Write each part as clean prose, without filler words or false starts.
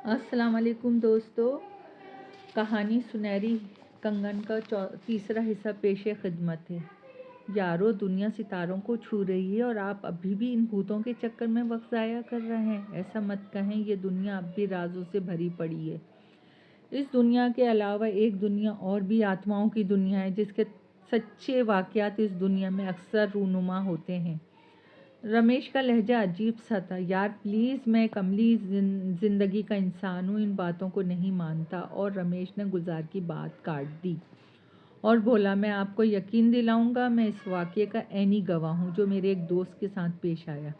अस्सलाम वालेकुम दोस्तों। कहानी सुनहरी कंगन का तीसरा हिस्सा पेशे खिदमत है। यारो, दुनिया सितारों को छू रही है और आप अभी भी इन भूतों के चक्कर में वक्त ज़ाया कर रहे हैं। ऐसा मत कहें, ये दुनिया अब भी राजों से भरी पड़ी है। इस दुनिया के अलावा एक दुनिया और भी आत्माओं की दुनिया है, जिसके सच्चे वाक़यात इस दुनिया में अक्सर रूनुमा होते हैं। रमेश का लहजा अजीब सा था। यार प्लीज़, मैं एक अमली ज़िंदगी का इंसान हूँ, इन बातों को नहीं मानता। और रमेश ने गुलजार की बात काट दी और बोला, मैं आपको यकीन दिलाऊंगा, मैं इस वाक़ये का ऐनी गवाह हूँ जो मेरे एक दोस्त के साथ पेश आया।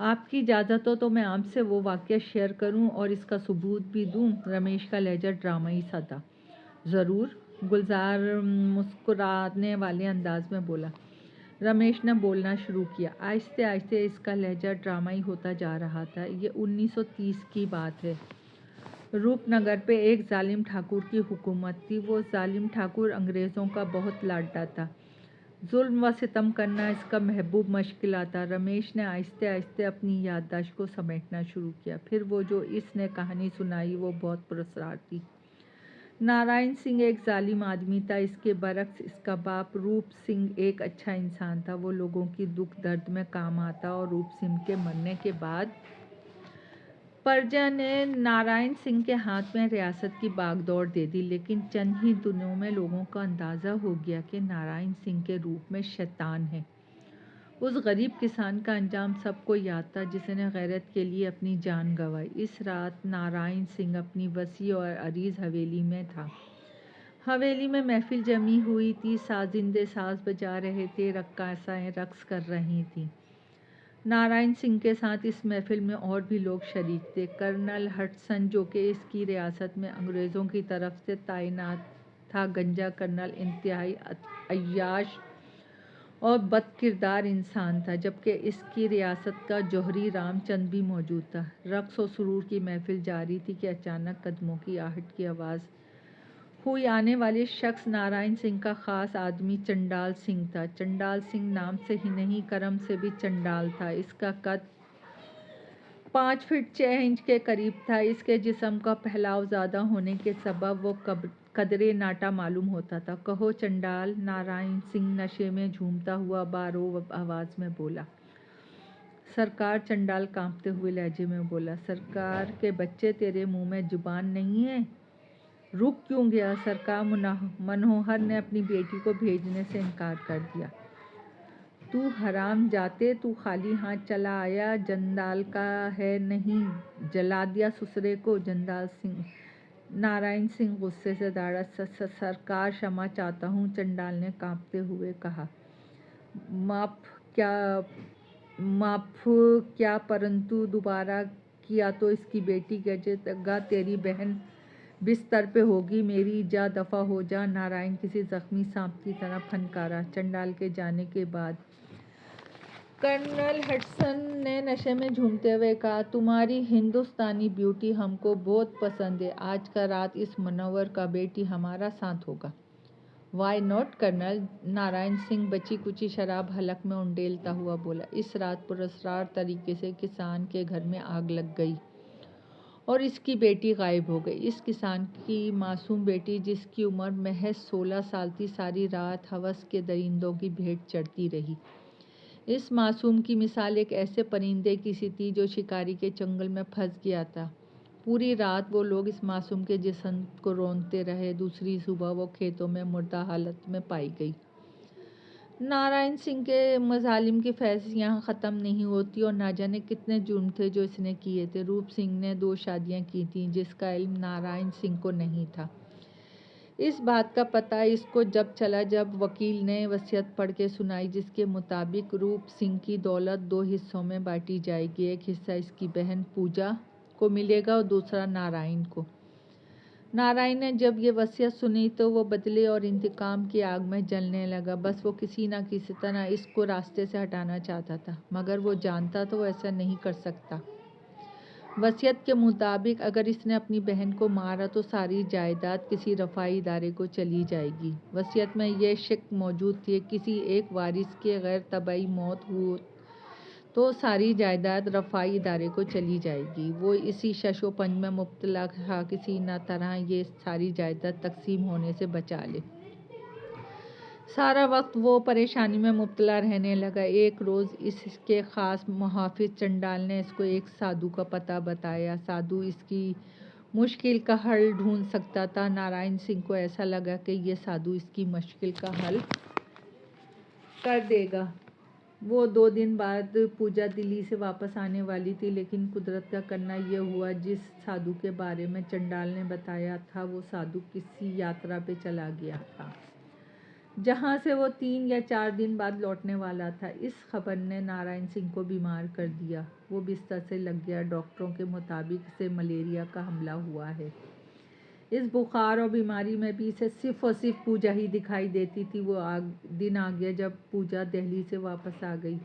आपकी इजाज़त हो तो मैं आपसे वो वाक़या शेयर करूँ और इसका सबूत भी दूँ। रमेश का लहजा ड्रामाई सा था। ज़रूर, गुलजार मुस्कुराने वाले अंदाज में बोला। रमेश ने बोलना शुरू किया। आहिस्ते आहिस्ते इसका लहजा ड्रामाई होता जा रहा था। ये 1930 की बात है। रूपनगर पे एक जालिम ठाकुर की हुकूमत थी। वो जालिम ठाकुर अंग्रेज़ों का बहुत लाडला था। जुल्म व सितम करना इसका महबूब मशग़िला था। रमेश ने आहिस्ते आहिस्ते अपनी याददाश्त को समेटना शुरू किया। फिर वो जो इसने कहानी सुनाई वो बहुत पुरस्कार थी। नारायण सिंह एक जालिम आदमी था। इसके बरक्स इसका बाप रूप सिंह एक अच्छा इंसान था। वो लोगों की दुख दर्द में काम आता और रूप सिंह के मरने के बाद प्रजा ने नारायण सिंह के हाथ में रियासत की बागडोर दे दी। लेकिन चंद ही दिनों में लोगों का अंदाज़ा हो गया कि नारायण सिंह के रूप में शैतान है। उस गरीब किसान का अंजाम सबको याद था, जिसने गैरत के लिए अपनी जान गंवाई। इस रात नारायण सिंह अपनी वसी और अरीज हवेली में था। हवेली में महफिल जमी हुई थी। साजिंदे साज बजा रहे थे, रक्कासाएँ रक्स कर रही थीं। नारायण सिंह के साथ इस महफिल में और भी लोग शरीक थे। कर्नल हडसन, जो कि इसकी रियासत में अंग्रेज़ों की तरफ से तैनात था, गंजा कर्नल, इंतहाई अय्याश और बदकिरदार इंसान था। जबकि इसकी रियासत का जौहरी रामचंद भी मौजूद था। रक्स और सुरूर की महफिल जारी थी कि अचानक कदमों की आहट की आवाज़ हुई। आने वाले शख्स नारायण सिंह का ख़ास आदमी चंडाल सिंह था। चंडाल सिंह नाम से ही नहीं, कर्म से भी चंडाल था। इसका कद 5 फीट 6 इंच के करीब था। इसके जिस्म का फैलाव ज़्यादा होने के सबब वो कदरे नाटा मालूम होता था। कहो चंडाल, नारायण सिंह नशे में झूमता हुआ बारो आवाज़ में बोला। सरकार, चंडाल कांपते हुए लहजे में बोला। सरकार के बच्चे, तेरे मुंह में जुबान नहीं है? रुक क्यों गया? सरकार मनोहर ने अपनी बेटी को भेजने से इनकार कर दिया। तू हराम जाते, तू खाली हाथ चला आया। जंदाल का है नहीं, जला दिया ससुरे को। जंदाल सिंह नारायण सिंह गुस्से से दौड़ा। सरकार, क्षमा चाहता हूँ, चंडाल ने कांपते हुए कहा। माफ क्या, परंतु दोबारा किया तो इसकी बेटी गजेगा, तेरी बहन बिस्तर पे होगी। मेरी जा, दफ़ा हो जा। नारायण किसी जख्मी सांप की तरह फनकारा। चंडाल के जाने के बाद कर्नल हडसन ने नशे में झूमते हुए कहा, तुम्हारी हिंदुस्तानी ब्यूटी हमको बहुत पसंद है। आज का रात इस मुनव्वर का बेटी हमारा साथ होगा। Why not colonel? Narayan Singh बची कुची शराब हलक में उंडेलता हुआ बोला। इस रात पुरस्कार तरीके से किसान के घर में आग लग गई और इसकी बेटी गायब हो गई। इस किसान की मासूम बेटी, जिसकी उम्र महज 16 साल थी, सारी रात हवस के दरिंदों की भेंट चढ़ती रही। इस मासूम की मिसाल एक ऐसे परिंदे की सी थी जो शिकारी के चंगुल में फंस गया था। पूरी रात वो लोग इस मासूम के जिस्म को रोंदते रहे। दूसरी सुबह वो खेतों में मुर्दा हालत में पाई गई। नारायण सिंह के मजालिम की फैज़ यहाँ ख़त्म नहीं होती और ना जाने कितने जुर्म थे जो इसने किए थे। रूप सिंह ने 2 शादियाँ की थीं, जिसका इल्म नारायण सिंह को नहीं था। इस बात का पता इसको जब चला जब वकील ने वसीयत पढ़ के सुनाई, जिसके मुताबिक रूप सिंह की दौलत 2 हिस्सों में बांटी जाएगी। एक हिस्सा इसकी बहन पूजा को मिलेगा और दूसरा नारायण को। नारायण ने जब ये वसीयत सुनी तो वो बदले और इंतकाम की आग में जलने लगा। बस वो किसी न किसी तरह इसको रास्ते से हटाना चाहता था, मगर वो जानता तो वो ऐसा नहीं कर सकता। वसीयत के मुताबिक अगर इसने अपनी बहन को मारा तो सारी जायदाद किसी रफ़ाई इदारे को चली जाएगी। वसीयत में यह शक मौजूद थी, किसी एक वारिस की गैर तबाई मौत हो तो सारी जायदाद रफ़ाई इदारे को चली जाएगी। वो इसी शशोपंज में मुब्तला था, किसी न तरह ये सारी जायदाद तकसीम होने से बचा ले। सारा वक्त वो परेशानी में मुब्तला रहने लगा। एक रोज़ इसके ख़ास मुहाफ़िज़ चंडाल ने इसको एक साधु का पता बताया। साधु इसकी मुश्किल का हल ढूंढ सकता था। नारायण सिंह को ऐसा लगा कि ये साधु इसकी मुश्किल का हल कर देगा। वो 2 दिन बाद पूजा दिल्ली से वापस आने वाली थी, लेकिन कुदरत का करना ये हुआ, जिस साधु के बारे में चंडाल ने बताया था वो साधु किसी यात्रा पे चला गया था, जहाँ से वो 3 या 4 दिन बाद लौटने वाला था। इस खबर ने नारायण सिंह को बीमार कर दिया। वो बिस्तर से लग गया। डॉक्टरों के मुताबिक इसे मलेरिया का हमला हुआ है। इस बुखार और बीमारी में भी इसे सिर्फ और सिर्फ पूजा ही दिखाई देती थी। वो दिन आ गया जब पूजा दिल्ली से वापस आ गई।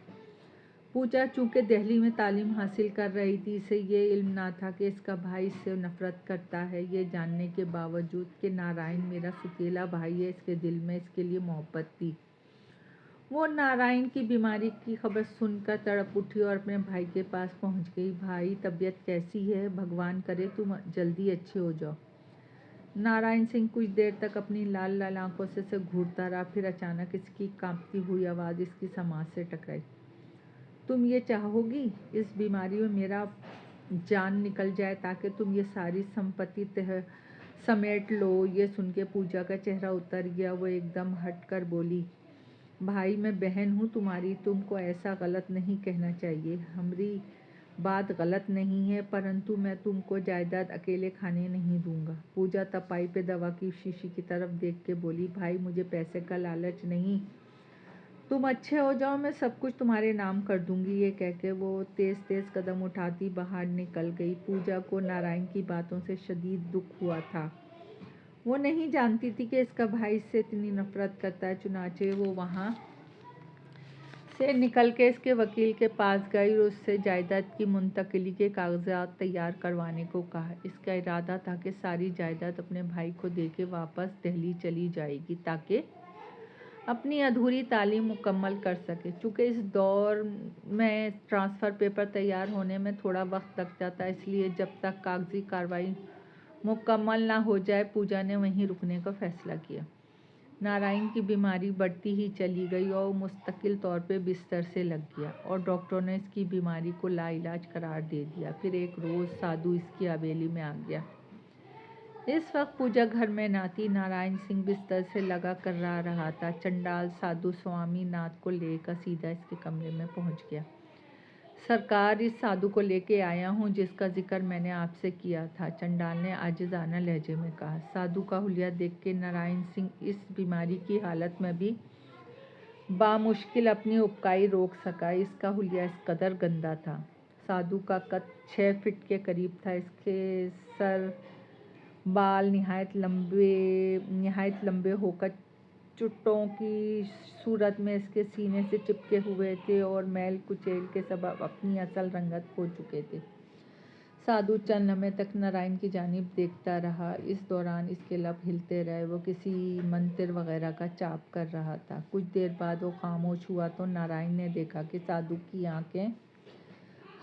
पूजा चूँकि दिल्ली में तालीम हासिल कर रही थी, इसे ये इल्म ना था कि इसका भाई इससे नफ़रत करता है। ये जानने के बावजूद कि नारायण मेरा सुतीला भाई है, इसके दिल में इसके लिए मोहब्बत थी। वो नारायण की बीमारी की खबर सुनकर तड़प उठी और अपने भाई के पास पहुंच गई। भाई, तबीयत कैसी है? भगवान करे तुम जल्दी अच्छे हो जाओ। नारायण सिंह कुछ देर तक अपनी लाल लाल आंखों से घूरता रहा। फिर अचानक इसकी कांपती हुई आवाज़ इसकी समाज से टकराई। तुम ये चाहोगी इस बीमारी में मेरा जान निकल जाए ताकि तुम ये सारी संपत्ति समेट लो? ये सुन के पूजा का चेहरा उतर गया। वो एकदम हट कर बोली, भाई, मैं बहन हूँ तुम्हारी, तुमको ऐसा गलत नहीं कहना चाहिए। हमारी बात गलत नहीं है, परंतु मैं तुमको जायदाद अकेले खाने नहीं दूंगा। पूजा तपाई पे दवा की शीशी की तरफ देख के बोली, भाई, मुझे पैसे का लालच नहीं, तुम अच्छे हो जाओ, मैं सब कुछ तुम्हारे नाम कर दूंगी। ये कह के वो तेज़ तेज़ कदम उठाती बाहर निकल गई। पूजा को नारायण की बातों से शदीद दुख हुआ था। वो नहीं जानती थी कि इसका भाई इससे इतनी नफरत करता है। चुनाचे वो वहाँ से निकल के इसके वकील के पास गई और उससे जायदाद की मुंतकिली के कागजात तैयार करवाने को कहा। इसका इरादा था कि सारी जायदाद अपने भाई को देके वापस दिल्ली चली जाएगी ताकि अपनी अधूरी तालीम मुकम्मल कर सके। चूँकि इस दौर में ट्रांसफ़र पेपर तैयार होने में थोड़ा वक्त लग जाता है, इसलिए जब तक कागजी कार्रवाई मुकम्मल ना हो जाए, पूजा ने वहीं रुकने का फ़ैसला किया। नारायण की बीमारी बढ़ती ही चली गई और मुस्तकिल तौर पे बिस्तर से लग गया और डॉक्टरों ने इसकी बीमारी को लाइलाज करार दे दिया। फिर एक रोज़ साधु इसकी हवेली में आ गया। इस वक्त पूजा घर में ना थी। नारायण सिंह बिस्तर से लगा कर रहा था। चंडाल साधु स्वामी नाथ को लेकर सीधा इसके कमरे में पहुंच गया। सरकार, इस साधु को लेके आया हूँ जिसका जिक्र मैंने आपसे किया था, चंडाल ने आजिज़ाना लहजे में कहा। साधु का हुलिया देख के नारायण सिंह इस बीमारी की हालत में भी बामुश्किल अपनी उबकाई रोक सका। इसका हुलिया इस कदर गंदा था। साधु का कद 6 फीट के करीब था। इसके सर बाल निहायत लंबे होकर चुट्टों की सूरत में इसके सीने से चिपके हुए थे और मैल कुचैल के सबब अपनी असल रंगत खो चुके थे। साधु चंद लम्हे तक नारायण की जानिब देखता रहा। इस दौरान इसके लब हिलते रहे। वो किसी मंत्र वगैरह का जाप कर रहा था। कुछ देर बाद वो खामोश हुआ तो नारायण ने देखा कि साधु की आंखें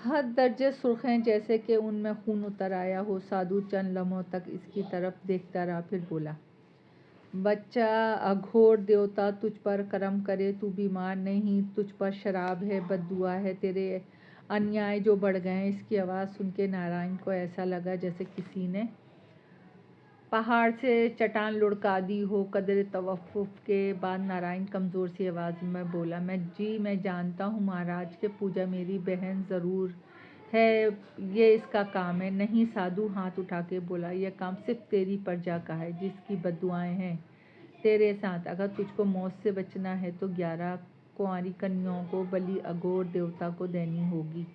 हद दर्जे सुर्ख हैं, जैसे कि उनमें खून उतर आया हो। साधु चंद लम्हों तक इसकी तरफ देखता रहा, फिर बोला, बच्चा, अघोर देवता तुझ पर करम करे। तू बीमार नहीं, तुझ पर शराब है, बद्दुआ है, तेरे अन्याय जो बढ़ गए हैं। इसकी आवाज़ सुन के नारायण को ऐसा लगा जैसे किसी ने पहाड़ से चट्टान लुढ़का दी हो। कदर तवक्कुफ के बाद नारायण कमज़ोर सी आवाज़ में बोला, मैं जानता हूँ महाराज कि पूजा मेरी बहन ज़रूर है, ये इसका काम है। नहीं, साधु हाथ उठा के बोला, यह काम सिर्फ तेरी प्रजा का है जिसकी बद्दुआएं हैं तेरे साथ। अगर तुझको मौत से बचना है तो 11 कुंवारी कन्याओं को बलि अघोर देवता को देनी होगी,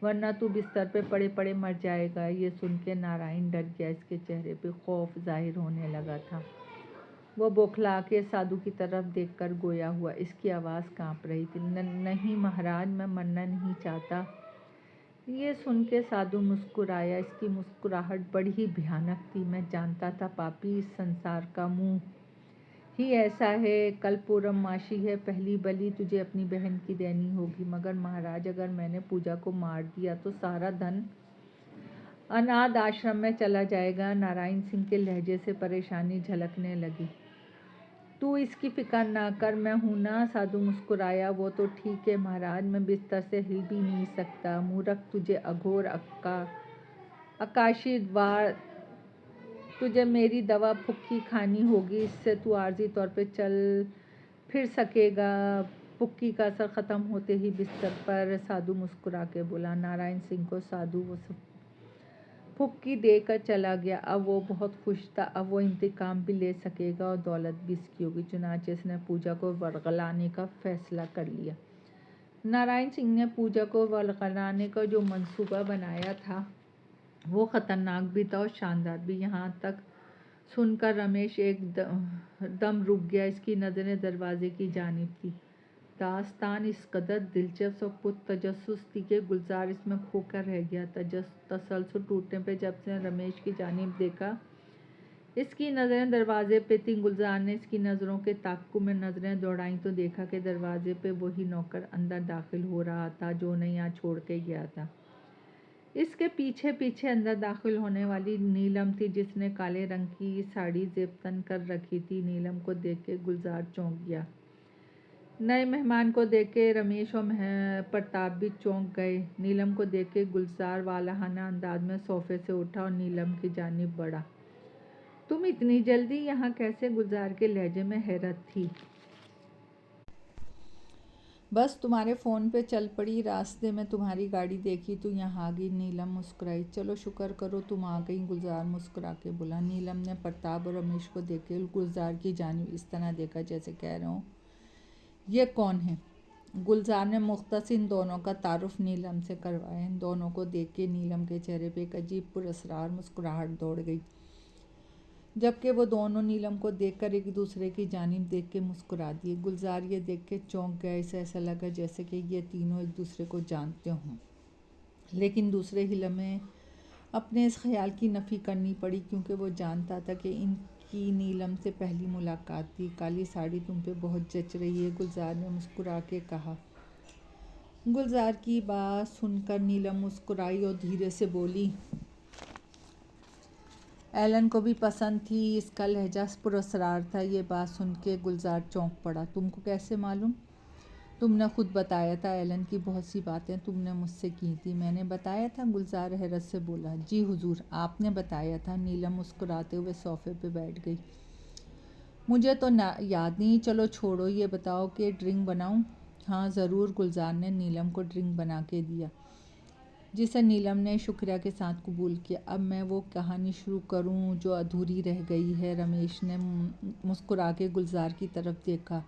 वरना तू बिस्तर पे पड़े पड़े मर जाएगा। ये सुन के नारायण डर गया। इसके चेहरे पे खौफ जाहिर होने लगा था। वो बौखला के साधु की तरफ देखकर गोया हुआ। इसकी आवाज़ कांप रही थी। नहीं महाराज, मैं मरना नहीं चाहता। ये सुन के साधु मुस्कुराया। इसकी मुस्कुराहट बड़ी ही भयानक थी। मैं जानता था पापी, इस संसार का मुंह ही ऐसा है। कल पूर्णमासी है, पहली बलि तुझे अपनी बहन की देनी होगी। मगर महाराज, अगर मैंने पूजा को मार दिया तो सारा धन अनाथ आश्रम में चला जाएगा। नारायण सिंह के लहजे से परेशानी झलकने लगी। तू इसकी फिक्र ना कर, मैं हूं ना। साधु मुस्कुराया। वो तो ठीक है महाराज, मैं बिस्तर से हिल भी नहीं सकता। मूर्ख, तुझे अघोर आकाशी द्वार, तुझे मेरी दवा फुक्की खानी होगी। इससे तू आर्जी तौर पे चल फिर सकेगा। फुक्की का असर ख़त्म होते ही बिस्तर पर साधु मुस्कुरा के बोला। नारायण सिंह को साधु वो सब फुक्की देकर चला गया। अब वो बहुत खुश था। अब वो इंतकाम भी ले सकेगा और दौलत भी इसकी होगी। चुनाचे उसने पूजा को वरगलाने का फैसला कर लिया। नारायण सिंह ने पूजा को वरगलाने का जो मंसूबा बनाया था वो ख़तरनाक भी था और शानदार भी। यहाँ तक सुनकर रमेश दम रुक गया। इसकी नज़रें दरवाजे की जानिब थी। दास्तान इस कदर दिलचस्प और पुरतजस्सुस थी कि गुलजार इसमें खोकर रह गया। तसलसल टूटने पे जब से रमेश की जानिब देखा, इसकी नज़रें दरवाजे पे थी। गुलजार ने इसकी नज़रों के ताक्कुब में नज़रें दौड़ाई तो देखा कि दरवाजे पे वही नौकर अंदर दाखिल हो रहा था जो उन्हें यहाँ छोड़ के गया था। इसके पीछे पीछे अंदर दाखिल होने वाली नीलम थी, जिसने काले रंग की साड़ी जेबतन कर रखी थी। नीलम को देख के गुलजार चौंक गया। नए मेहमान को देख के रमेश और प्रताप भी चौंक गए। नीलम को देख के गुलजार वालाहाना अंदाज में सोफे से उठा और नीलम की जानिब बढ़ा। तुम इतनी जल्दी यहाँ कैसे? गुलजार के लहजे में हैरत थी। बस तुम्हारे फ़ोन पे चल पड़ी, रास्ते में तुम्हारी गाड़ी देखी तो यहाँ आ गई। नीलम मुस्कुराई। चलो शुक्र करो तुम आ गई, गुलजार मुस्कुरा के बोला। नीलम ने प्रताप और रमेश को देख के गुलजार की जानिब इस तरह देखा जैसे कह रहा हूँ ये कौन है। गुलजार ने मुख्तसर इन दोनों का तारुफ नीलम से करवाया। इन दोनों को देख के नीलम के चेहरे पे एक अजीब पुरअसरार मुस्कुराहट दौड़ गई, जबकि वो दोनों नीलम को देखकर एक दूसरे की जानिब देख के मुस्कुरा दिए। गुलजार ये देख के चौंक गया। इसे ऐसा लगा जैसे कि ये तीनों एक दूसरे को जानते हों, लेकिन दूसरे ही लम्हे अपने इस ख्याल की नफ़ी करनी पड़ी, क्योंकि वो जानता था कि इनकी नीलम से पहली मुलाकात थी। काली साड़ी तुम पे बहुत जच रही है, गुलजार ने मुस्कुरा के कहा। गुलजार की बात सुनकर नीलम मुस्कुराई और धीरे से बोली। एलन को भी पसंद थी, इसका लहजा पुरअसरार था। ये बात सुन के गुलजार चौंक पड़ा। तुमको कैसे मालूम? तुमने खुद बताया था। एलन की बहुत सी बातें तुमने मुझसे की थी। मैंने बताया था? गुलजार हैरत से बोला। जी हुजूर, आपने बताया था। नीलम मुस्कुराते हुए सोफे पे बैठ गई। मुझे तो याद नहीं। चलो छोड़ो, ये बताओ कि ड्रिंक बनाऊं? हाँ ज़रूर। गुलजार ने नीलम को ड्रिंक बना के दिया, जिसे नीलम ने शुक्रिया के साथ कबूल किया। अब मैं वो कहानी शुरू करूं जो अधूरी रह गई है। रमेश ने मुस्कुरा के गुलजार की तरफ देखा।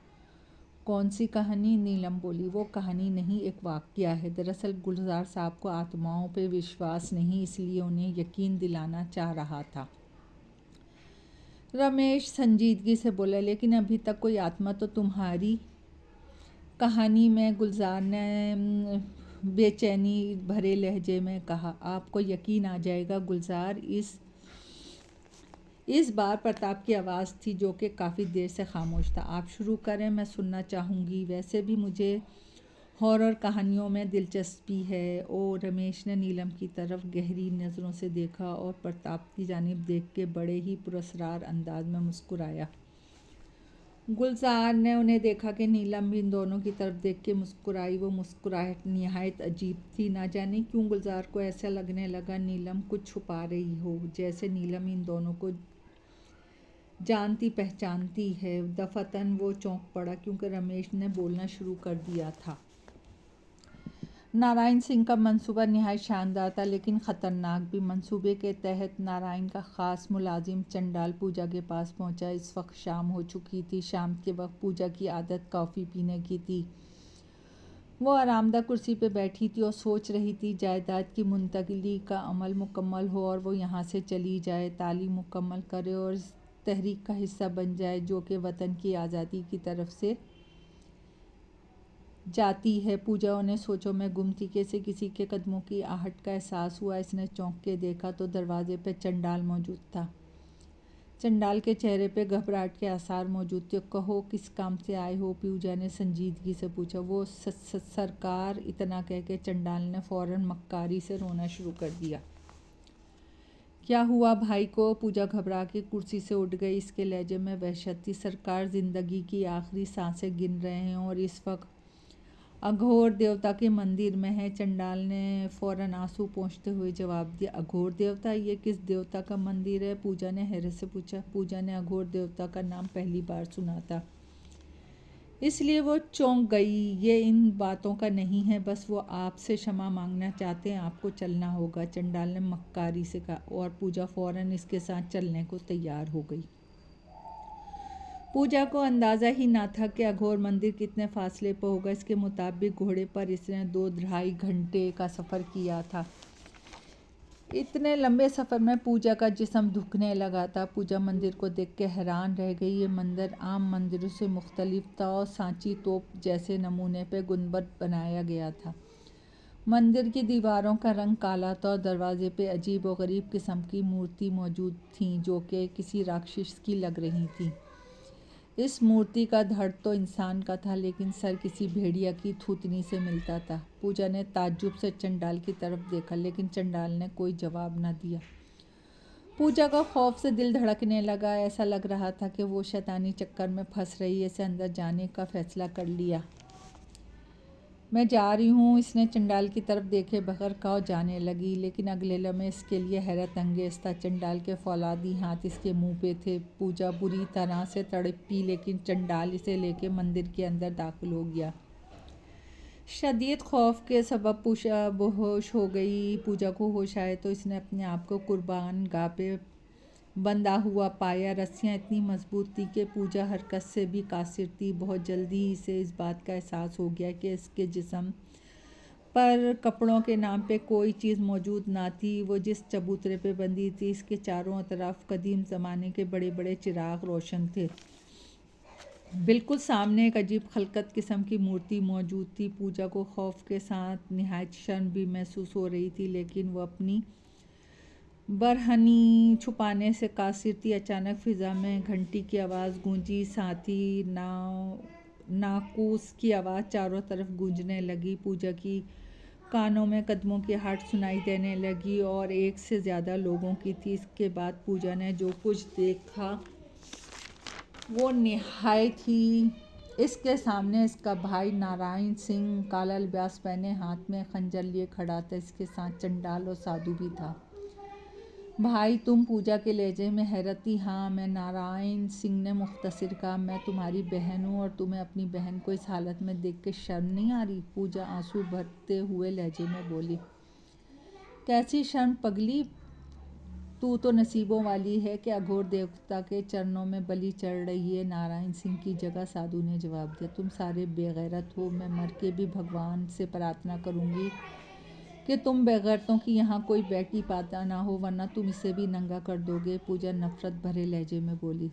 कौन सी कहानी? नीलम बोली। वो कहानी नहीं, एक वाक़या है। दरअसल गुलजार साहब को आत्माओं पे विश्वास नहीं, इसलिए उन्हें यकीन दिलाना चाह रहा था। रमेश संजीदगी से बोला। लेकिन अभी तक कोई आत्मा तो तुम्हारी कहानी में, गुलजार ने बेचैनी भरे लहजे में कहा। आपको यकीन आ जाएगा गुलजार। इस बार प्रताप की आवाज़ थी, जो कि काफ़ी देर से खामोश था। आप शुरू करें, मैं सुनना चाहूँगी। वैसे भी मुझे हॉरर कहानियों में दिलचस्पी है। और रमेश ने नीलम की तरफ गहरी नज़रों से देखा और प्रताप की जानिब देख के बड़े ही पुरअसरार अंदाज में मुस्कुराया। गुलजार ने उन्हें देखा कि नीलम भी इन दोनों की तरफ देख के मुस्कुराई। वो मुस्कुराहट निहायत अजीब थी। ना जाने क्यों गुलजार को ऐसा लगने लगा नीलम कुछ छुपा रही हो, जैसे नीलम इन दोनों को जानती पहचानती है। दफतन वो चौंक पड़ा, क्योंकि रमेश ने बोलना शुरू कर दिया था। नारायण सिंह का मंसूबा निहायत शानदार था, लेकिन ख़तरनाक भी। मंसूबे के तहत नारायण का ख़ास मुलाजिम चंडाल पूजा के पास पहुंचा। इस वक्त शाम हो चुकी थी। शाम के वक्त पूजा की आदत कॉफ़ी पीने की थी। वो आरामदा कुर्सी पे बैठी थी और सोच रही थी जायदाद की मुंतकिली का अमल मुकम्मल हो और वो यहाँ से चली जाए, तालीम मुकम्मल करे और इस तहरीक का हिस्सा बन जाए जो कि वतन की आज़ादी की तरफ से जाती है। पूजा उन्हें सोचों में गुम थी कि इसे किसी के कदमों की आहट का एहसास हुआ। इसने चौंक के देखा तो दरवाजे पर चंडाल मौजूद था। चंडाल के चेहरे पे घबराहट के आसार मौजूद थे। कहो, किस काम से आए हो? पूजा ने संजीदगी से पूछा। वो सरकार, इतना कह के चंडाल ने फौरन मक्कारी से रोना शुरू कर दिया। क्या हुआ भाई को? पूजा घबरा के कुर्सी से उठ गई। इसके लहजे में वहशत थी। सरकार जिंदगी की आखिरी सांसें गिन रहे हैं और इस वक्त अघोर देवता के मंदिर में है। चंडाल ने फौरन आंसू पोंछते हुए जवाब दिया। अघोर देवता? ये किस देवता का मंदिर है? पूजा ने हैरत से पूछा। पूजा ने अघोर देवता का नाम पहली बार सुना था, इसलिए वो चौंक गई। ये इन बातों का नहीं है, बस वो आपसे क्षमा मांगना चाहते हैं। आपको चलना होगा, चंडाल ने मक्कारी से कहा, और पूजा फौरन इसके साथ चलने को तैयार हो गई। पूजा को अंदाज़ा ही ना था कि अघोर मंदिर कितने फासले पर होगा। इसके मुताबिक घोड़े पर इसने 2-2.5 घंटे का सफ़र किया था। इतने लंबे सफ़र में पूजा का जिस्म दुखने लगा था। पूजा मंदिर को देख के हैरान रह गई। ये मंदिर आम मंदिरों से मुख्तलिफ था और सांची तोप जैसे नमूने पे गुंबद बनाया गया था। मंदिर की दीवारों का रंग काला था और दरवाजे पे अजीब व गरीब किस्म की मूर्ति मौजूद थी जो कि किसी राक्षस की लग रही थी। इस मूर्ति का धड़ तो इंसान का था, लेकिन सर किसी भेड़िया की थूथनी से मिलता था। पूजा ने ताज्जुब से चंडाल की तरफ देखा, लेकिन चंडाल ने कोई जवाब न दिया। पूजा का खौफ से दिल धड़कने लगा। ऐसा लग रहा था कि वो शैतानी चक्कर में फंस रही है। इसे अंदर जाने का फैसला कर लिया। मैं जा रही हूँ, इसने चंडाल की तरफ देखे बगैर कहा, जाने लगी। लेकिन अगले लम्हे इसके लिए हैरत अंगेज था। चंडाल के फौलादी हाथ इसके मुंह पे थे। पूजा बुरी तरह से तड़पी, लेकिन चंडाल इसे लेके मंदिर के अंदर दाखिल हो गया। शदीद खौफ के सबब पूजा बेहोश हो गई। पूजा को होश आए तो इसने अपने आप को कुर्बान गाह पे बंधा हुआ पाया। रस्सियाँ इतनी मजबूत थी कि पूजा हरकत से भी कासिर थी। बहुत जल्दी ही इसे इस बात का एहसास हो गया कि इसके जिस्म पर कपड़ों के नाम पे कोई चीज़ मौजूद ना थी। वो जिस चबूतरे पे बंधी थी, इसके चारों तरफ कदीम ज़माने के बड़े बड़े चिराग रोशन थे। बिल्कुल सामने एक अजीब खलकत किस्म की मूर्ति मौजूद थी। पूजा को खौफ के साथ निहायत शर्म भी महसूस हो रही थी, लेकिन वो अपनी बरहनी छुपाने से कासिर थी। अचानक फिज़ा में घंटी की आवाज़ गूंजी, साथ ही नाकूस की आवाज़ चारों तरफ गूंजने लगी। पूजा की कानों में कदमों की आहट सुनाई देने लगी और एक से ज़्यादा लोगों की थी। इसके बाद पूजा ने जो कुछ देखा वो निहायत ही। इसके सामने इसका भाई नारायण सिंह काला लिबास पहने हाथ में खंजर लिए खड़ा था। इसके साथ चंडाल और साधु भी था। भाई तुम? पूजा के लहजे में हैरत थी। हाँ, मैं नारायण सिंह ने मुख्तसर कहा। मैं तुम्हारी बहन हूँ और तुम्हें अपनी बहन को इस हालत में देख के शर्म नहीं आ रही? पूजा आंसू भरते हुए लहजे में बोली। कैसी शर्म पगली? तू तो नसीबों वाली है कि अघोर देवता के चरणों में बलि चढ़ रही है। नारायण सिंह की जगह साधु ने जवाब दिया। तुम सारे बेगैरत हो। मैं मर के भी भगवान से प्रार्थना करूँगी कि तुम बेगैरतों की यहाँ कोई बेटी पाता ना हो, वरना तुम इसे भी नंगा कर दोगे। पूजा नफरत भरे लहजे में बोली।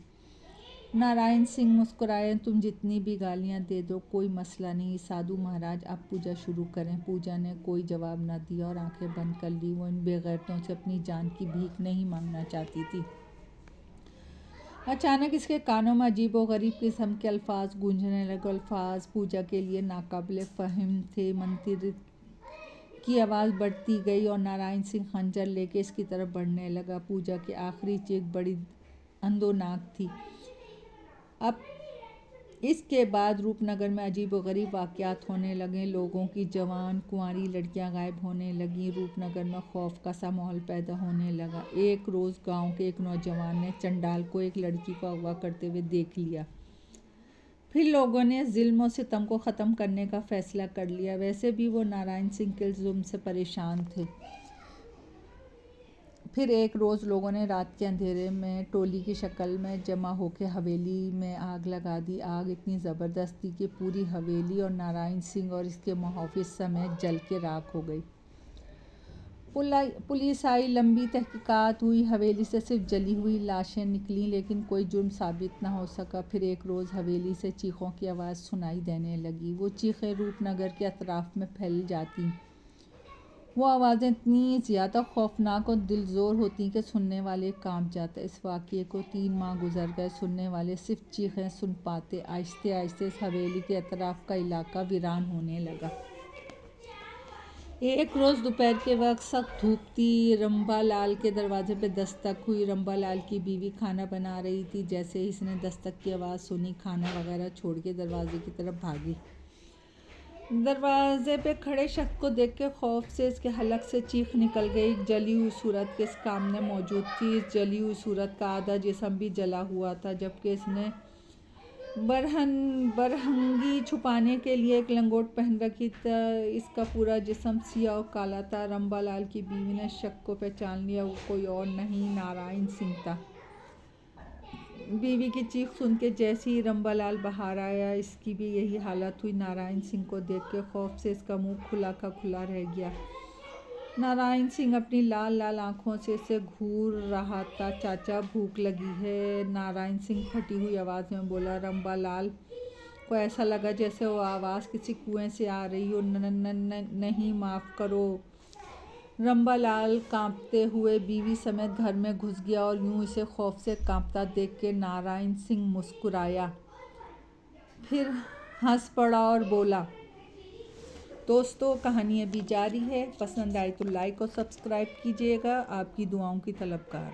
नारायण सिंह मुस्कुराए। तुम जितनी भी गालियाँ दे दो, कोई मसला नहीं। साधु महाराज, आप पूजा शुरू करें। पूजा ने कोई जवाब न दिया और आंखें बंद कर ली। वो इन बेगैरतों से अपनी जान की भीख नहीं मांगना चाहती थी। अचानक इसके कानों में अजीब व गरीब किस्म के अल्फाज गूंजने लगे। अल्फाज पूजा के लिए नाकाबिले फ़हम थे। मंदिर की आवाज़ बढ़ती गई और नारायण सिंह खंजर लेके इसकी तरफ बढ़ने लगा। पूजा की आखिरी चीख बड़ी अंदोनाक थी। अब इसके बाद रूपनगर में अजीब व गरीब वाक़यात होने लगे। लोगों की जवान कुंवारी लड़कियां गायब होने लगीं। रूपनगर में खौफ का सा माहौल पैदा होने लगा। एक रोज़ गांव के एक नौजवान ने चंडाल को एक लड़की को अगवा करते हुए देख लिया। फिर लोगों ने ज़ुल्म और सितम को ख़त्म करने का फ़ैसला कर लिया। वैसे भी वो नारायण सिंह के जुल्म से परेशान थे। फिर एक रोज़ लोगों ने रात के अंधेरे में टोली की शक्ल में जमा होकर हवेली में आग लगा दी। आग इतनी ज़बरदस्त थी कि पूरी हवेली और नारायण सिंह और इसके मुहाफ़िज़ समेत जल के राख हो गई। पुलिस आई, लंबी तहकीकात हुई। हवेली से सिर्फ जली हुई लाशें निकलीं, लेकिन कोई जुर्म साबित न हो सका। फिर एक रोज़ हवेली से चीखों की आवाज़ सुनाई देने लगी। वो चीखें रूपनगर के अतराफ़ में फैल जाती वो आवाज़ें इतनी ज़्यादा खौफनाक और दिलज़ोर होती कि सुनने वाले कांप जाते। इस वाक़ये को 3 माह गुजर गए, सुनने वाले सिर्फ चीखें सुन पाते। आहिस्ते आहिस्ते इस हवेली के अतराफ़ का इलाका वीरान होने लगा। एक रोज़ दोपहर के वक्त सख्त धूप थी। रंभा लाल के दरवाजे पे दस्तक हुई। रंभा लाल की बीवी खाना बना रही थी। जैसे ही इसने दस्तक की आवाज़ सुनी, खाना वगैरह छोड़ के दरवाजे की तरफ भागी। दरवाजे पे खड़े शख्स को देख के खौफ से इसके हलक से चीख निकल गई। एक जली हुई सूरत के सामने मौजूद थी। इस जली हुई सूरत का आधा जिस्म भी जला हुआ था, जबकि इसने बरहंगी छुपाने के लिए एक लंगोट पहन रखी था। इसका पूरा जिस्म सियाह और काला था। रंभा लाल की बीवी ने शख्स को पहचान लिया। वो कोई और नहीं, नारायण सिंह था। बीवी की चीख सुन के जैसे ही रंभा लाल बाहर आया, इसकी भी यही हालत हुई। नारायण सिंह को देख के खौफ से इसका मुंह खुला का खुला रह गया। नारायण सिंह अपनी लाल लाल आंखों से इसे घूर रहा था। चाचा, भूख लगी है, नारायण सिंह फटी हुई आवाज़ में बोला। रंभा लाल को ऐसा लगा जैसे वो आवाज़ किसी कुएं से आ रही हो। नहीं, माफ़ करो। रंभा लाल कांपते हुए बीवी समेत घर में घुस गया और यूं इसे खौफ से कांपता देख के नारायण सिंह मुस्कुराया, फिर हंस पड़ा और बोला। दोस्तों, कहानी अभी जारी है। पसंद आए तो लाइक और सब्सक्राइब कीजिएगा। आपकी दुआओं की तलबगार।